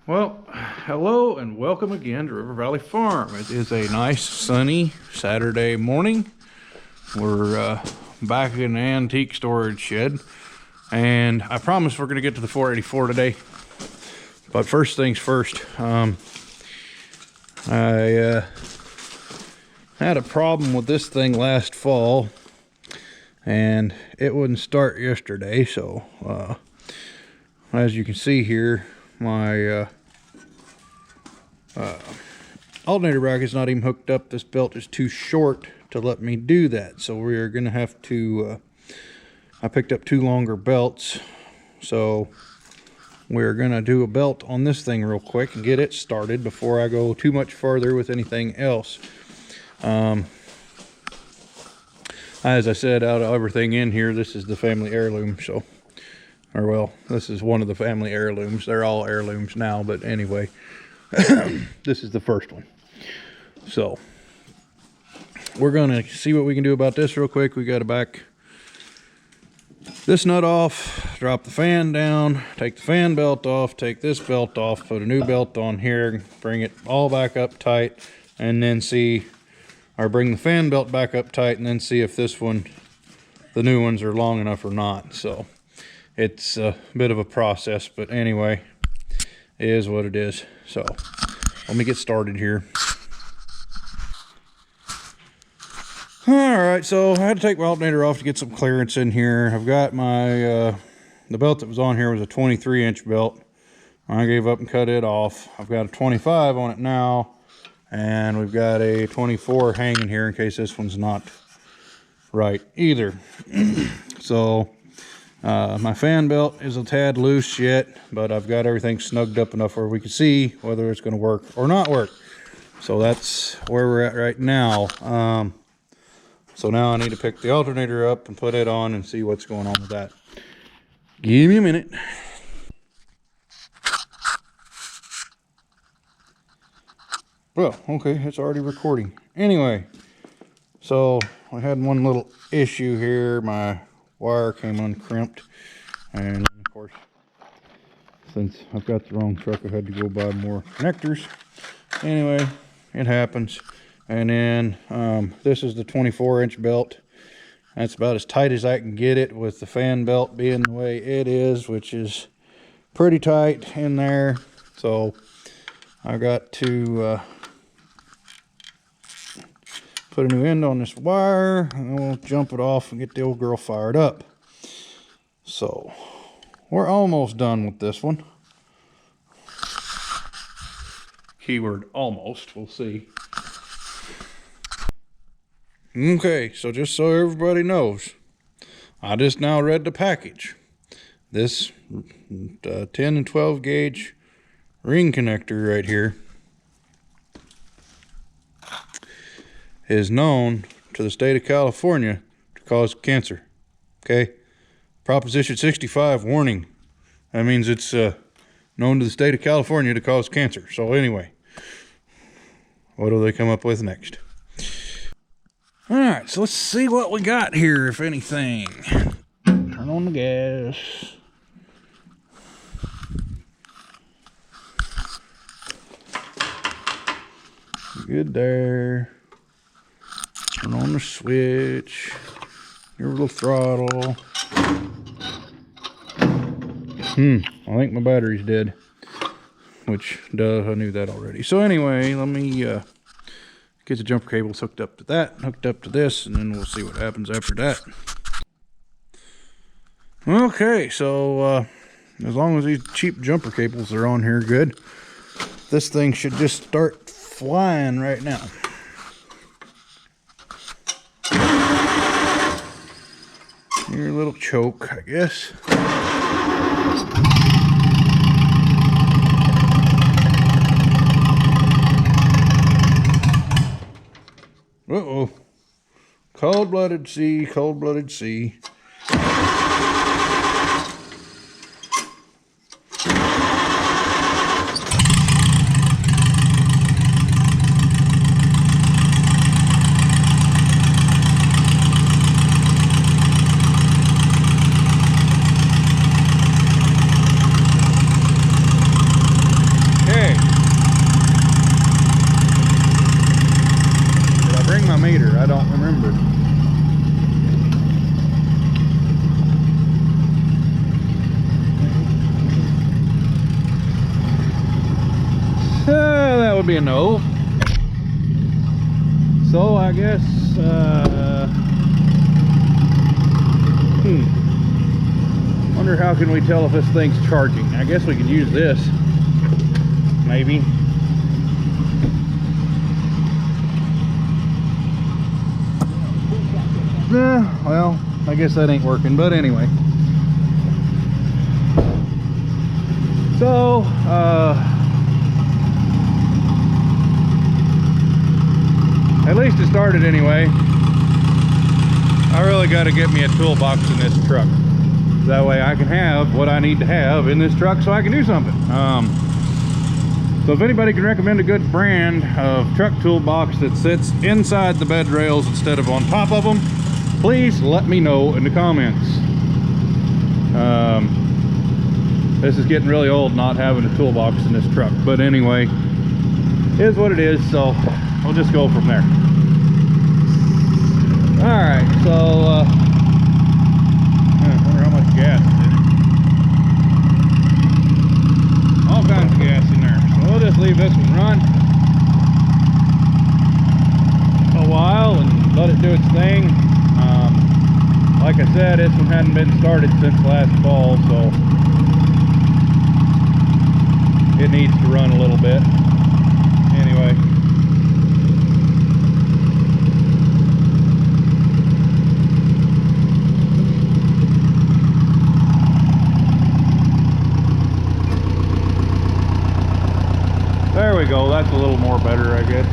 Well, hello and welcome again to River Valley Farm. It is a nice sunny Saturday morning. We're back in the antique storage shed, and I promise we're going to get to the 484 today. But first things first, I had a problem with this thing last fall, and it wouldn't start yesterday. So as you can see here, my alternator bracket's not even hooked up. This belt is too short to let me do that, so we are gonna have to I picked up two longer belts, so we're gonna do a belt on this thing real quick and get it started before I go too much further with anything else. As I said, out of everything in here, this is the family heirloom. So, or well, this is one of the family heirlooms. They're all heirlooms now, but anyway, this is the first one. So we're gonna see what we can do about this real quick. We got to back this nut off, drop the fan down, take the fan belt off, take this belt off, put a new belt on here, bring it all back up tight, and then see, or bring the fan belt back up tight, and then see if this one, the new ones, are long enough or not. So it's a bit of a process, but anyway, it is what it is. So let me get started here. Alright, so I had to take my alternator off to get some clearance in here. I've got my, the belt that was on here was a 23-inch belt. I gave up and cut it off. I've got a 25 on it now, and we've got a 24 hanging here in case this one's not right either. So my fan belt is a tad loose yet, but I've got everything snugged up enough where we can see whether it's going to work or not work. So that's where we're at right now. So now I need to pick the alternator up and put it on and see what's going on with that. Give me a minute. Well, okay, it's already recording. Anyway, so I had one little issue here. My wire came uncrimped, and of course, since I've got the wrong truck, I had to go buy more connectors. Anyway, it happens. And then this is the 24-inch belt. That's about as tight as I can get it with the fan belt being the way it is, which is pretty tight in there. So I got to put a new end on this wire, and we'll jump it off and get the old girl fired up. So we're almost done with this one. Keyword almost, we'll see. Okay, so just so everybody knows, I just now read the package. This 10 and 12 gauge ring connector right here is known to the state of California to cause cancer. Okay, Proposition 65 warning. That means it's known to the state of California to cause cancer. So anyway, what do they come up with next? All right, so let's see what we got here, if anything. Turn on the gas. Good there. Turn on the switch. Your little throttle. I think my battery's dead. Which, duh, I knew that already. So anyway, let me get the jumper cables hooked up to that, hooked up to this, and then we'll see what happens after that. Okay, so as long as these cheap jumper cables are on here good, this thing should just start flying right now. Your little choke, I guess. Uh-oh. Cold-blooded sea, cold-blooded sea. would be a no. So I guess, wonder how can we tell if this thing's charging. I guess we could use this, maybe. Well, I guess that ain't working, but anyway. So, at least it started anyway. I really got to get me a toolbox in this truck. That way I can have what I need to have in this truck so I can do something. So if anybody can recommend a good brand of truck toolbox that sits inside the bed rails instead of on top of them, please let me know in the comments. This is getting really old not having a toolbox in this truck, but anyway, it is what it is, so we'll just go from there. Alright, so I wonder how much gas is in it. All kinds of gas in there, so we'll just leave this one run a while and let it do its thing. Like I said, this one hadn't been started since last fall, so it needs to run a little bit. Anyway. There we go, that's a little more better, I guess.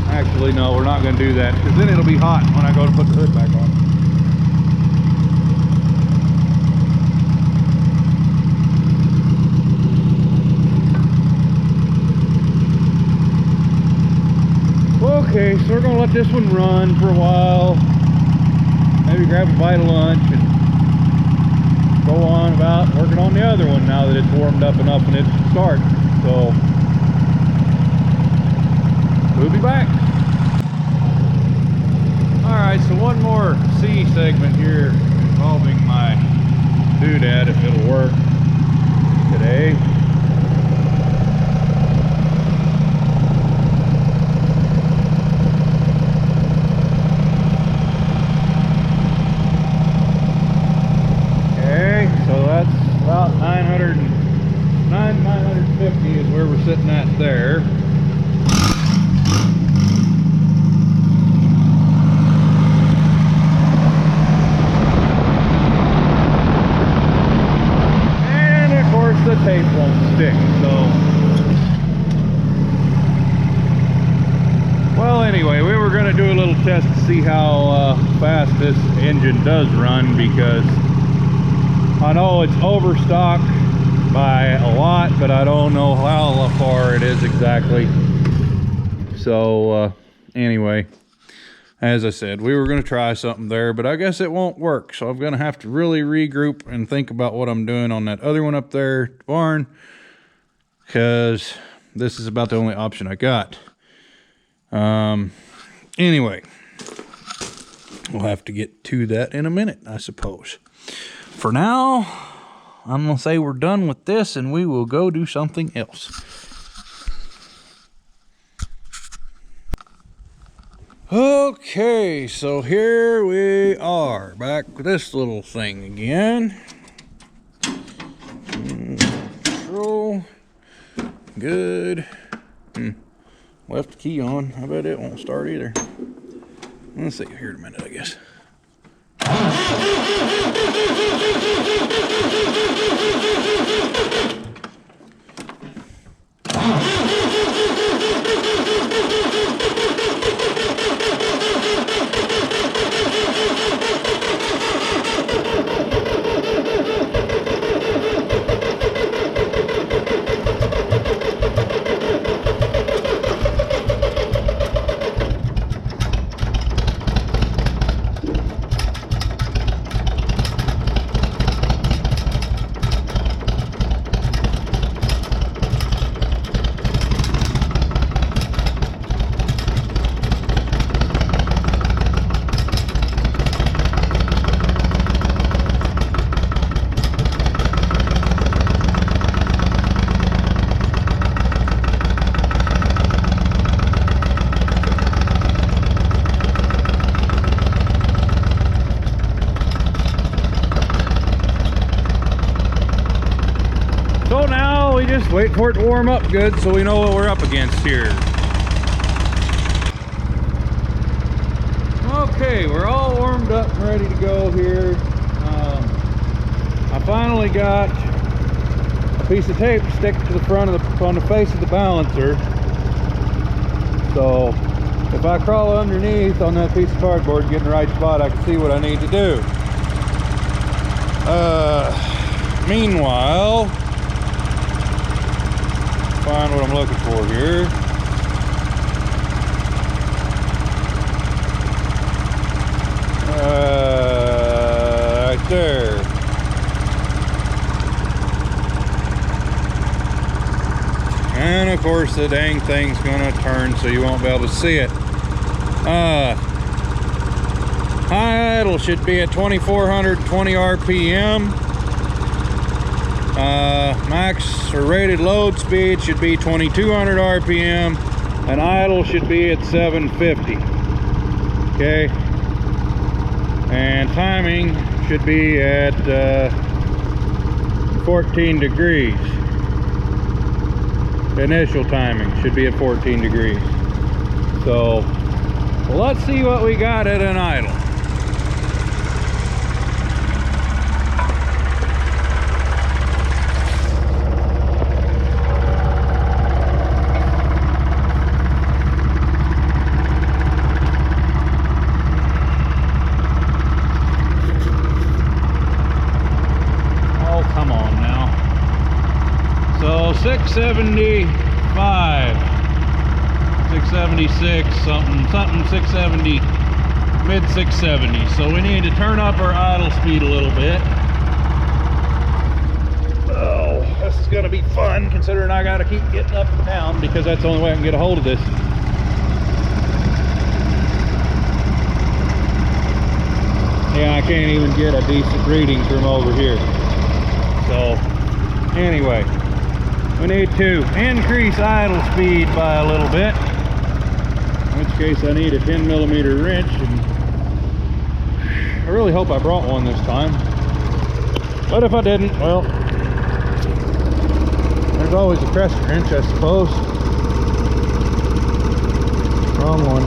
Actually, no, we're not going to do that, because then it'll be hot when I go to put the hood back on. Okay, so we're going to let this one run for a while. Maybe grab a bite of lunch and go on about working on the other one now that it's warmed up enough and it's starting. So we'll be back. Alright, so one more C segment here involving my doodad, if it'll work today. Okay, so that's about 950 is where we're sitting at there. The tape won't stick, so well, anyway, we were going to do a little test to see how fast this engine does run, because I know it's overstocked by a lot, but I don't know how far it is exactly. So anyway, as I said, we were going to try something there, but I guess it won't work. So I'm going to have to really regroup and think about what I'm doing on that other one up there at the barn, because this is about the only option I got. Anyway, we'll have to get to that in a minute, I suppose. For now, I'm going to say we're done with this and we will go do something else. Okay, so here we are, back with this little thing again. Control, good. Left the key on, I bet it won't start either. Let's see here in a minute, I guess. just wait for it to warm up good so we know what we're up against here. Okay, we're all warmed up and ready to go here. I finally got a piece of tape to stick to the front of on the face of the balancer. So if I crawl underneath on that piece of cardboard and get in the right spot, I can see what I need to do. Meanwhile, find what I'm looking for here. Right there. And of course the dang thing's gonna turn so you won't be able to see it. High idle should be at 2420 RPM. Max or rated load speed should be 2200 RPM, and idle should be at 750. Okay, and timing should be at 14 degrees. The initial timing should be at 14 degrees. So let's see what we got at an idle. Oh, come on now. So 675, 676, something 670, mid 670. So we need to turn up our idle speed a little bit. Oh, this is gonna be fun considering I gotta keep getting up and down because that's the only way I can get a hold of this. Yeah, I can't even get a decent reading from over here. So anyway, we need to increase idle speed by a little bit, in which case I need a 10mm wrench, and I really hope I brought one this time, but if I didn't, well, there's always a crescent wrench, I suppose. Wrong one.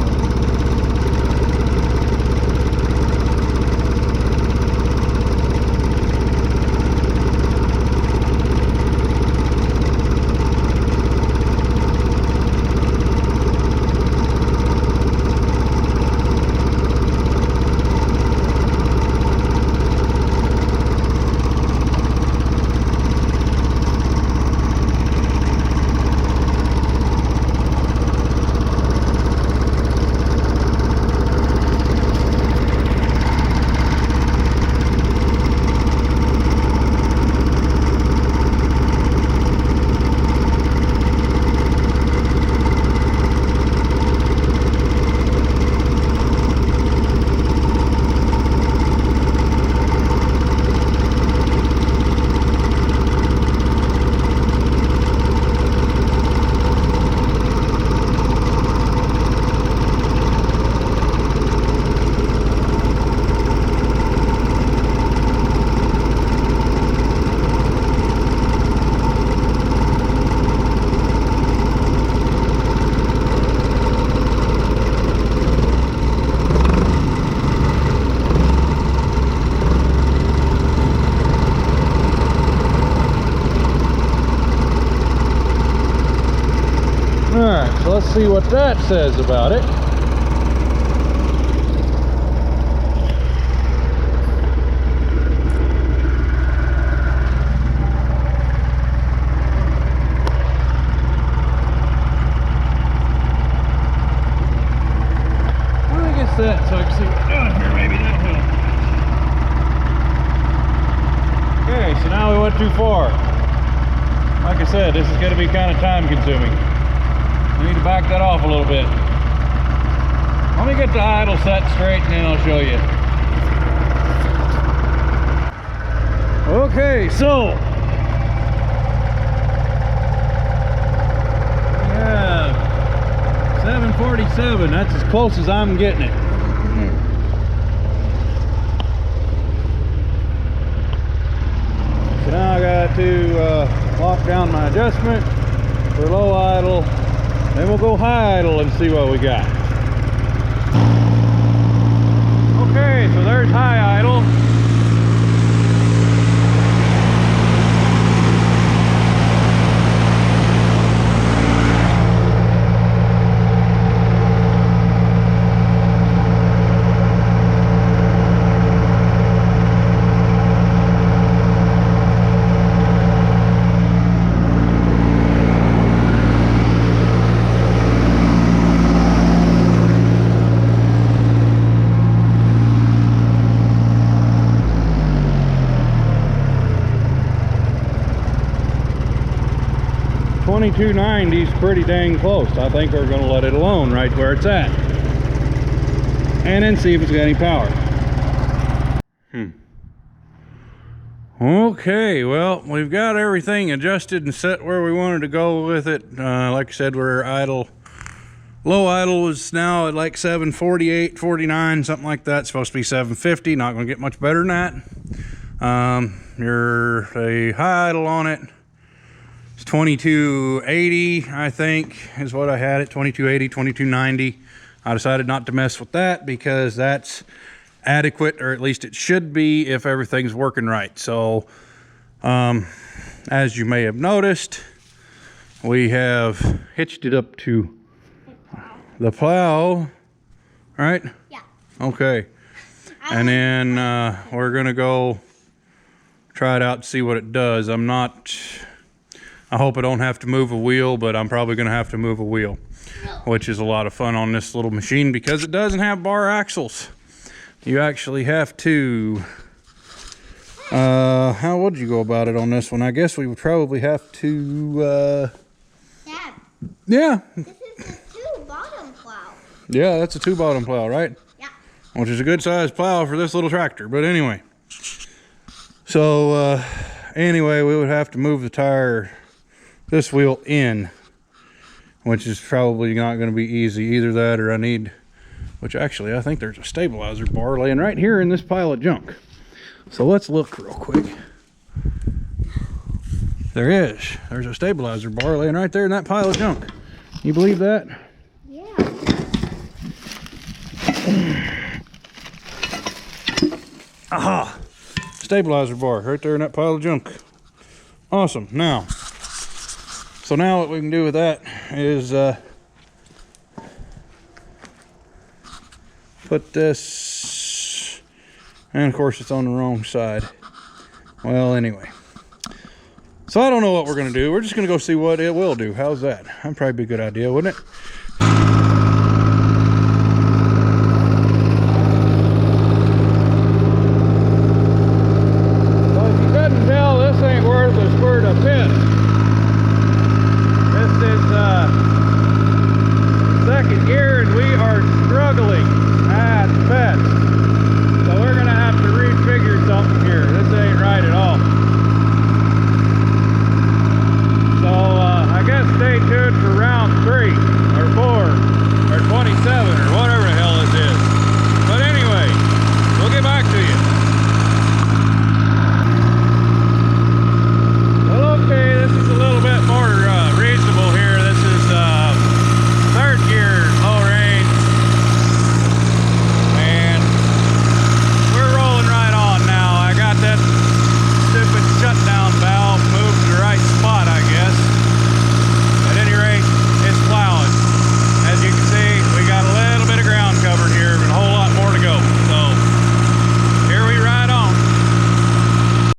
Alright, so let's see what that says about it. Let me get set so I can see what we're doing here. Maybe that'll help. Okay, so now we went too far. Like I said, this is going to be kind of time consuming. I need to back that off a little bit. Let me get the idle set straight and then I'll show you. Okay, so yeah, 747, that's as close as I'm getting it. So now I got got to lock down my adjustment for low idle. Then we'll go high idle and see what we got. Okay, so there's high idle. $22.90 is pretty dang close. I think we're going to let it alone right where it's at, and then see if it's got any power. Okay, well, we've got everything adjusted and set where we wanted to go with it. Like I said, we're idle. Low idle is now at like 748, 49, something like that. It's supposed to be 750. Not going to get much better than that. You're a high idle on it. It's 2280, I think, is what I had it. 2280, 2290. I decided not to mess with that because that's adequate, or at least it should be if everything's working right. So, as you may have noticed, we have hitched it up to the plow, right? Yeah. Okay. And then we're gonna go try it out and see what it does. I hope I don't have to move a wheel, but I'm probably gonna have to move a wheel, which is a lot of fun on this little machine because it doesn't have bar axles. You actually have to, how would you go about it on this one? I guess we would probably have to, Dad, yeah. this is a 2-bottom plow. Yeah, that's a 2-bottom plow, right? Yeah. Which is a good sized plow for this little tractor. But anyway, so anyway, we would have to move the tire, this wheel in, which is probably not going to be easy. Either that or I need, which actually I think there's a stabilizer bar laying right here in this pile of junk. So let's look real quick. There's a stabilizer bar laying right there in that pile of junk. Can you believe that? Yeah. Aha! Stabilizer bar right there in that pile of junk. Awesome. Now, so now what we can do with that is put this, and of course it's on the wrong side. Well, anyway, so I don't know what we're gonna do. We're just gonna go see what it will do. How's that? That'd probably be a good idea, wouldn't it?